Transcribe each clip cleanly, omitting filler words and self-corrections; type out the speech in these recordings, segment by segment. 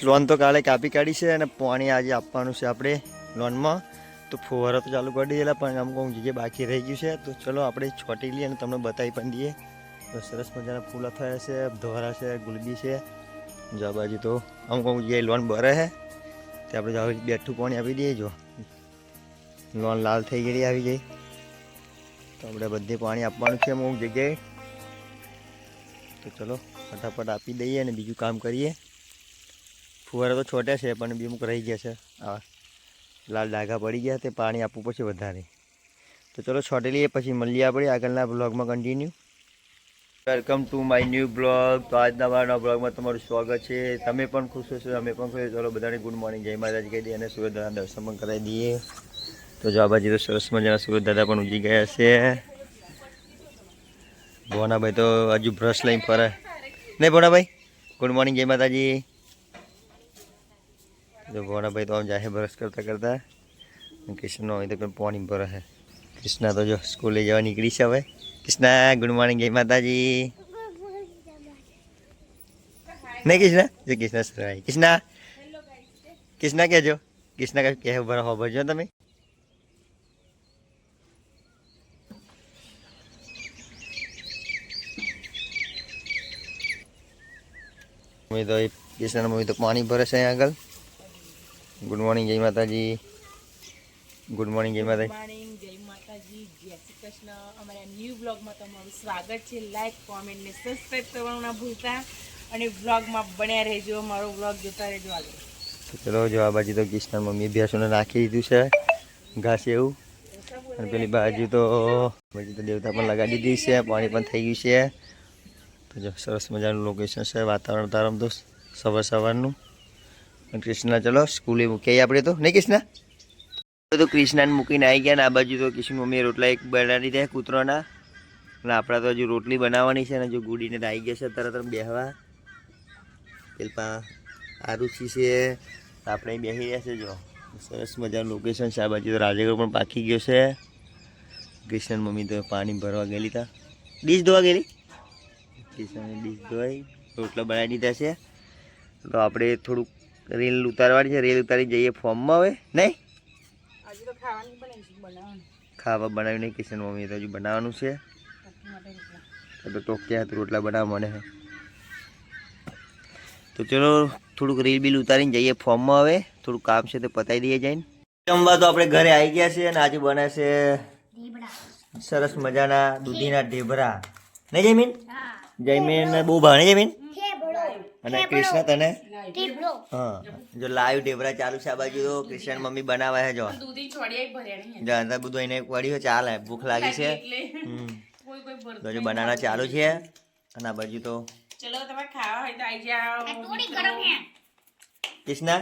Loan તો કાલે કાપી કાઢી છે અને પાણી આજે આપવાનું છે આપણે લોનમાં. તો ફુવારા તો ચાલુ કરી દીધેલા પણ અમુક જગ્યાએ બાકી રહી ગયું છે. તો ચલો આપણે છોટી લઈએ અને તમને બતાવી પણ દઈએ. તો સરસ મજાના ફૂલ થયા છે, ધોરા છે, ગુલબી છે. જો આ બાજુ તો અમુક જગ્યાએ લોન ભરે છે તે આપણે જો બેઠું પાણી આપી દઈએ. જો લોન લાલ થઈ ગયેલી આવી જાય તો આપણે બધે પાણી આપવાનું છે અમુક જગ્યાએ. તો ચલો ફટાફટ આપી દઈએ અને બીજું કામ કરીએ. ફુવારા તો છોટ્યા છે પણ બી અમુક રહી ગયા છે. આ લાલ ડાઘા પડી ગયા તે પાણી આપવું પડશે વધારે. તો ચલો છોટી લઈએ પછી મળીએ આપણે આગળના બ્લોગમાં continue. Welcome to my new blog. તો આજના મારા બ્લોગમાં તમારું સ્વાગત છે. તમે પણ ખુશ હશો, અમે પણ ખુશ. ચલો બધાને ગુડ મોર્નિંગ, જય માતાજી કહી દઈએ અને સૂર્ય દાદાના દર્શન પણ કરાવી દઈએ. તો જો આ બાજુ તો સરસ મજાના સૂર્ય દાદા પણ ઉગી ગયા છે. ભોનાભાઈ તો હજુ બ્રશ લઈને ફરે નહીં. ભોનાભાઈ ગુડ મોર્નિંગ, જય માતાજી. જો ભોનાભાઈ તો આમ જાય બ્રશ કરતા કરતા. કૃષ્ણનો હોય તો પણ પાણી ભરે છે. કૃષ્ણા તો જો સ્કૂલે જવા નીકળી છે હવે. કૃષ્ણા ગુડ મોર્નિંગ, જય માતાજી. નહીં કૃષ્ણા, જય કૃષ્ણ સર. કૃષ્ણા કૃષ્ણા કહેજો. કૃષ્ણા કહે ભરા હો ભરજો તમે. મમ્મી તો કૃષ્ણના મમ્મી તો પાણી ભરે છે અહીંયા આગળ. ગુડ મોર્નિંગ, જય માતાજી. ગુડ મોર્નિંગ, જય માતાજી. જય માતાજી, જય શ્રી કૃષ્ણ. અમારા ન્યૂ બ્લોગમાં તમારું સ્વાગત છે. લાઈક, કોમેન્ટ ને સબસ્ક્રાઈબ કરવાનું ના ભૂલતા અને બ્લોગમાં બન્યા રહેજો. મારો બ્લોગ જોતા રહેજો આગળ. ચલો જો આ બાજુ તો કૃષ્ણ મમ્મી ભેંસોને નાખી દીધું છે ઘાસ એવું. અને પેલી બાજુ તો દેવતા પણ લગાડી દીધી છે, પાણી પણ થઈ ગયું છે. તો જો સરસ મજાનું લોકેશન છે, વાતાવરણ તારમ તો સવારનું. અને કૃષ્ણ ચલો સ્કૂલે મૂકી આપણે તો નહીં કૃષ્ણ. તો કૃષ્ણાને મૂકીને આવી ગયા ને આ બાજુ તો કૃષ્ણ મમ્મીએ રોટલા એક બનાવી દીધા કૂતરાના. અને આપણા તો હજુ રોટલી બનાવવાની છે ને જો ગુડીને આવી ગયા છે તરત બેહવા. પેલા આરુચિ છે આપણે બેસી રહ્યા છે. જો સરસ મજાનું લોકેશન છે. આ બાજુ તો રાજગઢ પણ પાકી ગયો છે. કૃષ્ણ મમ્મી તો પાણી ભરવા ગયેલી હતા, ડીશ ધોવા ગયેલી. કૃષ્ણને ડીશ ધોઈ રોટલા બનાવી દીધા છે. તો આપણે થોડુંક રીલ ઉતારવાની છે. રીલ ઉતારી જઈએ ફોર્મમાં હવે નહીં. ખાવા બનાવી નહીં કૃષ્ણ મમ્મી તો હજુ બનાવવાનું છે. તો ટોક્યા હતું રોટલા બનાવવા મને. તો ચલો થોડુંક રીલ બિલ ઉતારીને જઈએ ફોર્મમાં હવે. થોડુંક કામ છે તો પતાવી દઈએ જઈને. જમવા તો આપણે ઘરે આવી ગયા છે અને આજે બને છે સરસ મજાના દૂધીના ઢેબરા. નહીં જયમીન? જયમીન બહુ ભાણે જયમીન. અને કૃષ્ણ તને? હા જો લાઈવ ઢેબરા ચાલુ છે આ બાજુ તો કૃષ્ણ મમ્મી બનાવે છે. જો અંદર બધું એને પડ્યું ચાલે, ભૂખ લાગી છે. જો બનાવવા ચાલુ છે. અને આ બાજુ તો ચલો તમે ખાવા હોય તો આવી જાઓ. કૃષ્ણા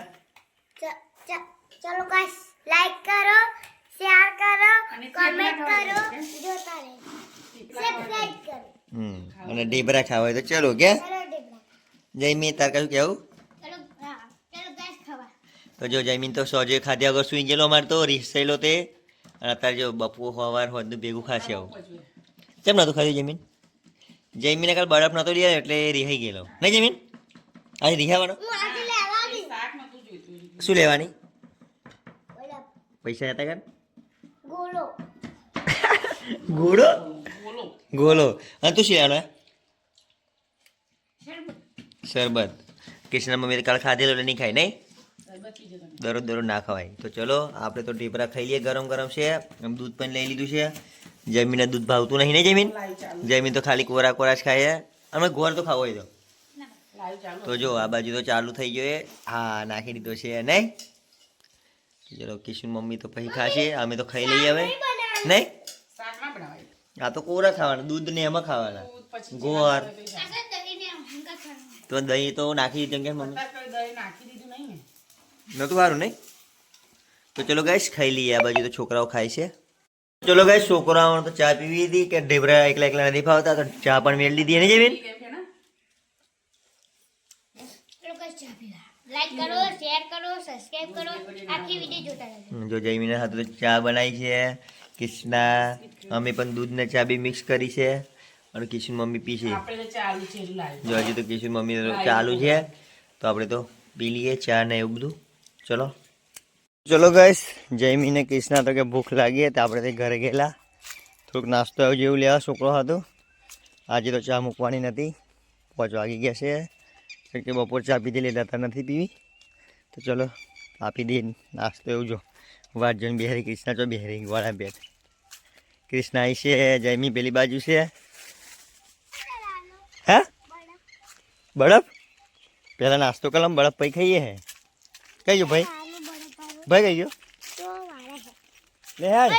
ચલો ગાઈસ લાઈક કરો, શેર કરો, કમેન્ટ કરો, જોતા રહો, સબસ્ક્રાઇબ કરો. અને ઢેબરા ખાવા હોય તો ચલો કે ચલો ડિબ્રા. જયમીન તાર કશું કેવું? ચલો ગાઈસ ખાવા. તો જો જયમીન તો સોજે ખાધ્યા વગર સુઈ ગયેલો અમારે તો રીસેલો તે. અને અત્યારે જો બપુ સવાર હોદનું ભેગું ખાશે આવું. કેમ નતું ખાધું જયમીન? જયમીને કાલ બરફ નતો લીધો એટલે રિહાઈ ગયેલો નહીં જયમીન? આજે રિહાવાનો હું આજે લેવાની. શું લેવાની? ઓલા પૈસા હતા કાન ગોળો. ગોળો ગોળો. અને તું શું લેવાનો? શરબત. કૃષ્ણ મમ્મી કાલ ખાધેલો એટલે નહીં ખાય નહીં. દરરોજ ના ખવાય. તો ચલો આપણે તો ઢેબરા ખાઈ લઈએ. ગરમ ગરમ છે. દૂધ પણ લઈ લીધું છે. જમીને દૂધ ભાવતું નહીં નહીં જમીન? જમીન તો ખાલી કોરા જ ખાય. અમે ગોળ તો ખાવો હોય તો જો આ બાજુ તો ચાલુ થઈ ગયો. હા નાખી દીધો છે નહીં. ચલો કિશન મમ્મી તો પછી ખાશે, અમે તો ખાઈ લઈએ હવે નહીં. આ તો કોરા ખાવાના, દૂધ ને એમાં ખાવાના. ગોળ તો દહીં તો નાખી દીધું કે મમ્મી નતું સારું નહીં. તો ચલો ગાઈસ ખાઈ લઈએ. આ બાજુ તો છોકરાઓ ખાય છે. ચલો ગાઈસ છોકરાઓને તો ચા પીવી હતી કે ઢેબરા એકલા નથી ભાવતા તો ચા પણ મેળ લીધી એને જમીન. ચલો ગાઈસ ચા પીવા. લાઈક કરો, શેર કરો, સબસ્ક્રાઇબ કરો. આખી વિડિયો જોતા રહેજો. જો જયમીના હાથે તો ચા બનાવી છે. કૃષ્ણા અમે પણ દૂધ ને ચા બી મિક્સ કરી છે. અને કિશન મમ્મી પી છે. જો હજી તો કિશન મમ્મી ચાલુ છે. તો આપણે તો પી લઈએ ચા ને એવું બધું. ચલો ગાઈસ, જયમીને કૃષ્ણા તો કે ભૂખ લાગી તો આપણે ઘરે ગયેલા થોડુંક નાસ્તો એવું જેવું લેવા. છોકરો હતો આજે તો ચા મૂકવાની નથી, 5 વાગી ગયા છે, કારણ કે બપોર ચા પીધી લેતા નથી પીવી. તો ચલો આપી દઈએ નાસ્તો એવું. જો વાત જોઈને બિહારી કૃષ્ણા જો બિહારી વાળા બેટ કૃષ્ણા આવી છે, જયમી પેલી બાજુ છે. હે બરફ પહેલાં નાસ્તો કલમ બરફ પછી ખાઈએ હે. કઈ ગયો ભાઈ? ભાઈ કઈ ગયો? લે યાર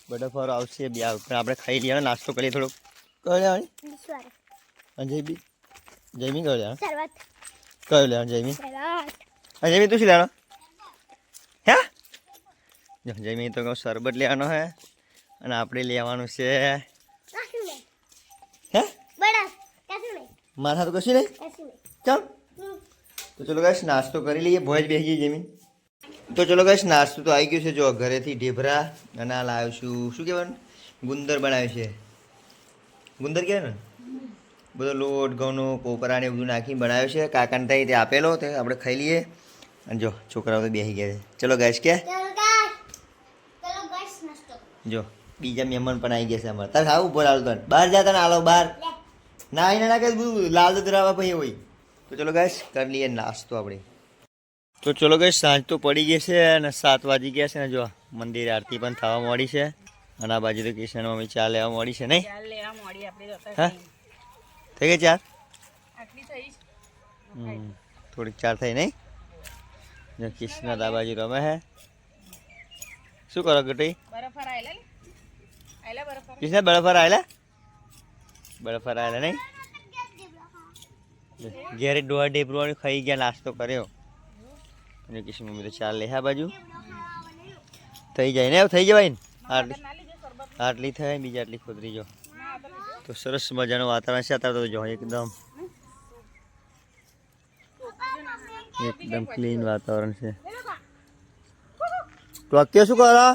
બરફ વાળો આવશે બે પણ આપણે ખાઈ લઈએ નાસ્તો કરીએ થોડોક. કયો લેવાની? જયમી જયમી કયો લેવાનો? કયો લેવાનો જયમી? જયમી તું શું લેવાનો? હે જયમી તો કહું શરબત લેવાનો હે અને આપણે લેવાનું છે હે મારા તો કશું નહીં. ચાલ તો ચલો ગાઈસ નાસ્તો કરી લઈએ. ભોજ બેસી જઈએ જમીન. તો ચલો ગાઈસ નાસ્તો તો આવી ગયું છે. જો ઘરેથી ઢેબરા અને આ લાવ્યો છું, શું કહેવાનું, ગુંદર બનાવ્યું છે. ગુંદર કહેવાય ને, બધો લોટ ઘઉંનો કોપરા ને બધું નાખીને બનાવ્યો છે. કાકાને થાય તે આપેલો તે આપણે ખાઈ લઈએ. અને જો છોકરાઓ તો બેસી ગયા છે. ચલો ગાઈસ કે જો બીજા મહેમાન પણ આવી ગયા છે અમારે. તારે ખાવું ઉપર આલો તને બહાર જતા ને આલો બહાર ના એને ના કે બધું લાલ દૂધ રાવા પછી હોય. તો ચલો ગાઈસ કરી લઈએ નાસ્તો આપણે. તો ચલો ગાઈસ સાંજ તો પડી ગઈ છે અને 7 વાગી ગયા છે ને જો મંદિરે આરતી પણ થવા મળી છે. અને આ બાજુ તો કિશન મમ્મી ચા લેવા મળી છે નહીં? હા થઈ ગઈ ચાર? થોડીક ચાર થઈ નહીં? જો કિશન આ બાજુ રમે હે. શું કરો ગટી? કિશન બરફર આવેલા? બરફર આવેલા નહીં? ઘેરે ડોહા ઢેબરું ખાઈ ગયા, નાસ્તો કર્યો. અને કિશન મમ્મી તો ચાલ લે આ બાજુ થઈ જાય ને, થઈ જવાય ને. આટલી થાય બીજી આટલી ખોદરી જો. તો સરસ મજાનું વાતાવરણ છે અત્યારે તો જો એકદમ ક્લીન વાતાવરણ છે. ટોક્યો શું કરો?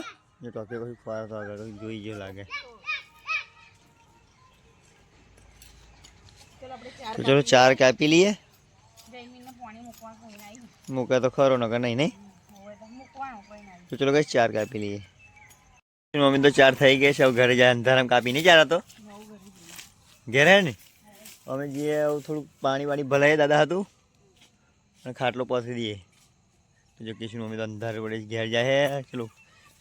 જો ટોક્યો કશું ખોરા તો આગળ જોઈ ગયો લાગે. તો ચલો ચાર કાપી લઈએ. મૂકે તો ખરો નકર નહીં નહીં. તો ચલો કઈ ચાર કાપી લઈએ. મમ્મી તો ચાર થઈ ગઈ છે. હવે ઘરે જાય અંધારામ કાપી નહીં ચાર તો ઘેરે ને અમે જે થોડુંક પાણી વાણી ભલાઈએ દાદા હતું અને ખાટલો પહોંચી દઈએ. તો જો કિશન મમ્મી તો અંધારું પડી ઘેર જાય. ચલો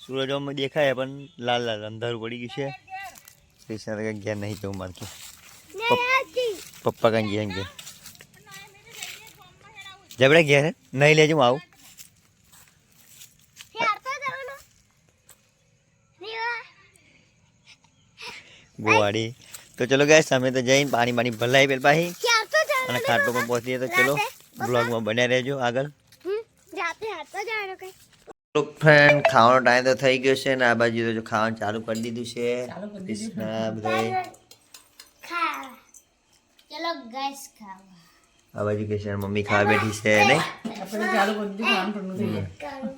સૂરજ અમે દેખાય પણ લાલ લાલ અંધારું પડી ગયું છે. કૃષ્ણ ઘેર નહીં જવું મારતું. પપ્પા કઈ ગયા એમ કે જબડે ઘેર નહીં લેજો હું આવું. ગોવાડી. તો ચલો ગાઈસ અમે તો જઈને પાણી પાણી ભલાઈ પેલ પાહી અને ખાટલો પણ પહોંચીએ. તો ચલો બ્લોગમાં બન્યા રહેજો આગળ. ફ્રેન્ડ ખાવાનો ટાઈમ તો થઈ ગયો છે ને આ બાજુ તો ખાવાનું ચાલુ કરી દીધું છે. આ બાજુ કિશન મમ્મી ખાવા બેઠી છે નહીં?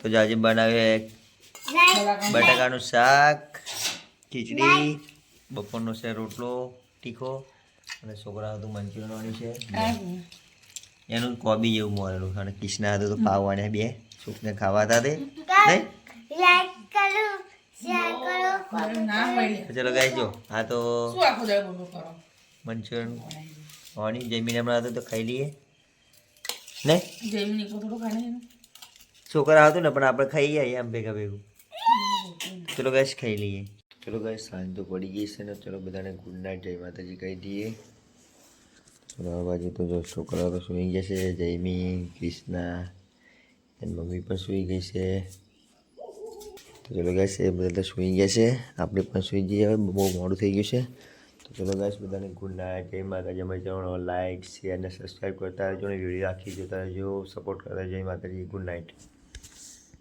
તો આજે બનાવે બટાકાનું શાક, ખીચડી, બપોરનો છે રોટલો તીખો અને છોકરા હતું મંચુરિયન છે એનું કોબી જેવું મળેલું. અને કિશના હતું તો પાવવાને બે છોકને ખાવા હતા તે નહીં. ચલો ગાઈ જો હા તો મંચુરિયન ઓની જમીને હમણાં હતું તો ખાઈ લઈએ નહીં. છોકરા હતું ને પણ આપણે ખાઈ આવીએ આમ ભેગા ભેગું. ચલો ગાઈસ ખાઈ લઈએ. ચલો ગાઈસ સાંજ તો પડી ગઈ છે ને ચલો બધાને ગુડ નાઇટ જય માતાજી કહી દઈએ. ચલો આ બાજુ તો જો છોકરાઓ તો સૂઈ ગયા છે. જયમી કૃષ્ણા એની મમ્મી પણ સૂઈ ગઈ છે. તો ચલો ગાઈસ એ બધા તો સૂઈ ગયા છે, આપણે પણ સૂઈ જઈએ. હવે બહુ મોડું થઈ ગયું છે. તો ચલો ગાઈસ બધાને ગુડ નાઇટ જય માતાજી. અમારી ચેનલ લાઈક શેર અને સબસ્ક્રાઈબ કરતા રહેજો અને વિડીયો આખી જોતા રહેજો, સપોર્ટ કરતા રહેજો. જય માતાજી, ગુડ નાઇટ.